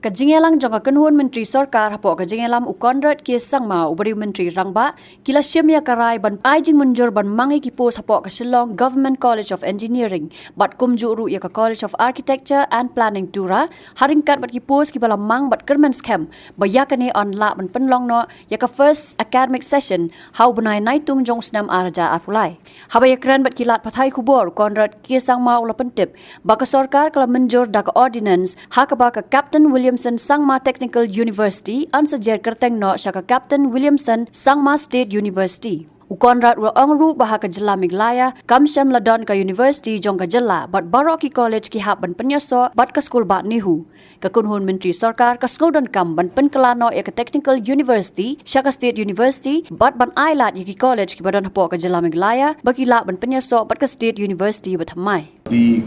Kajingelang jangka kenhun Menteri Sorkar hapok kajingelam ukondrat ke sangma ubari Menteri Rangba kila syamia karai ban ajing mynjur ban mangi kipos hapok ke Shillong Government College of Engineering bat kumju ru ya ke College of Architecture and Planning Tura haringkat bat kipos ki bala mang bat kermen scam bayakane on la ban penlong no ya ke first academic session hau benai naitung jong snam araja arpulai habaya kran bat kilat pathai kubor kondrat ke sangma ula pentip baka Sorkar kala mynjur dak ordinance hakaba ke Captain Williamson Sangma Technical University ansajer kerteng no syaka Captain Williamson Sangma State University. Ukonrat wa ongru bahaka jela Meghalaya kamsyam ladon ka university jong ka jela bat baroki college ki hab ban penyaso bat ka skul bat nihu. Kakunhun Menteri Sorkar ka sngodan kam ban pynkylla no ya ka Technical University syaka State University bat ban ailat ya ki college ki badan hapo ka jela Meghalaya bakila ban penyaso bat ka State University bathamai. The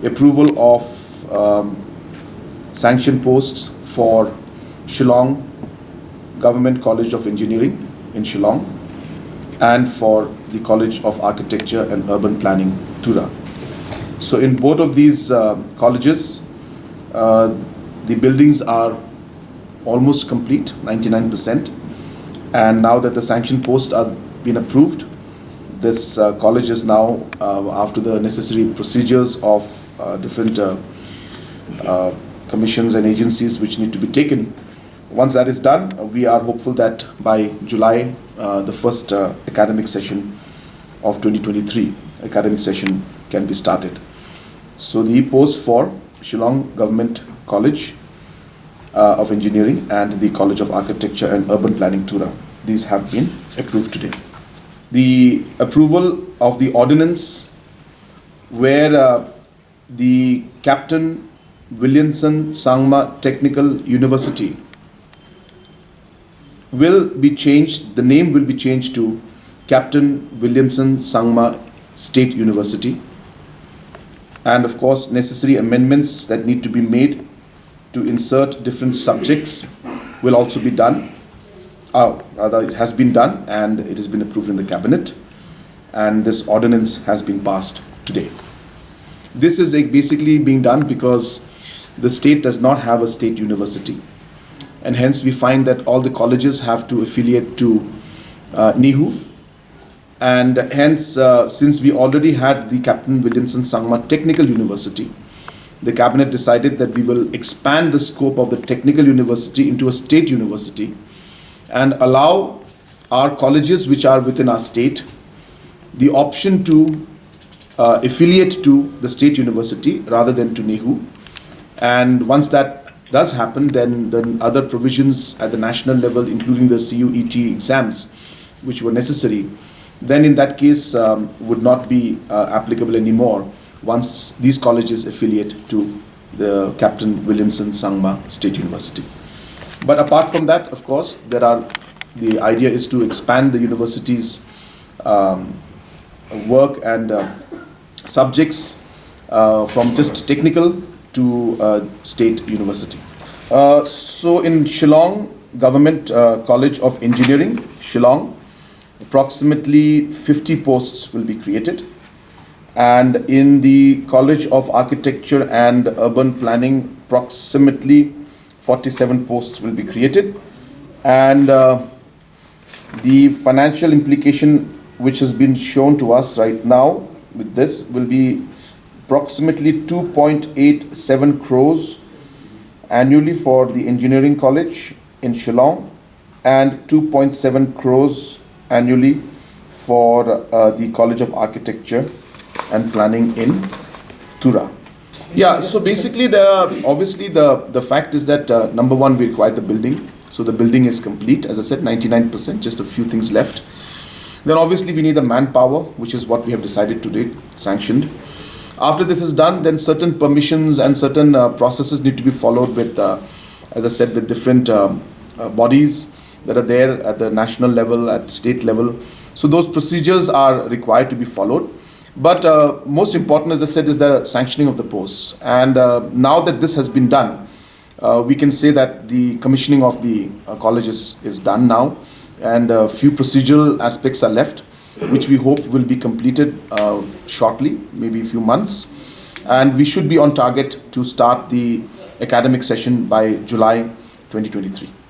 approval of sanction posts for Shillong Government College of Engineering in Shillong and for the College of Architecture and Urban Planning, Tura. So in both of these colleges, the buildings are almost complete, 99%. And now that the sanction posts are been approved, this college is now, after the necessary procedures of different commissions and agencies which need to be taken. Once that is done, we are hopeful that by July, the first academic session of 2023 academic session can be started. So the posts for Shillong Government College of Engineering and the College of Architecture and Urban Planning, Tura, these have been approved today. The approval of the ordinance where the Captain Williamson Sangma Technical University will be changed, the name will be changed to Captain Williamson Sangma State University, and of course necessary amendments that need to be made to insert different subjects will also be done. Rather, it has been done and it has been approved in the cabinet, and this ordinance has been passed today. This is basically being done because the state does not have a state university, and hence we find that all the colleges have to affiliate to NIHU, and hence since we already had the Captain Williamson Sangma Technical University, the cabinet decided that we will expand the scope of the technical university into a state university and allow our colleges which are within our state the option to affiliate to the state university rather than to NIHU. And once that does happen, then other provisions at the national level, including the CUET exams, which were necessary, then in that case would not be applicable anymore once these colleges affiliate to the Captain Williamson Sangma State University. But apart from that, of course, the idea is to expand the university's work and subjects from just technical to state university. So in Shillong Government College of Engineering, Shillong, approximately 50 posts will be created. And in the College of Architecture and Urban Planning, approximately 47 posts will be created. And the financial implication which has been shown to us right now with this will be approximately 2.87 crores annually for the engineering college in Shillong and 2.7 crores annually for the College of Architecture and Planning in Tura. Yeah, so basically there are obviously the fact is that number one, we require the building. So the building is complete, as I said, 99%, just a few things left. Then obviously we need the manpower, which is what we have decided today, sanctioned. After this is done, then certain permissions and certain processes need to be followed with, as I said, with different bodies that are there at the national level, at state level. So those procedures are required to be followed. But most important, as I said, is the sanctioning of the posts. And now that this has been done, we can say that the commissioning of the college is done now, and a few procedural aspects are left, which we hope will be completed shortly, maybe a few months. And we should be on target to start the academic session by July 2023.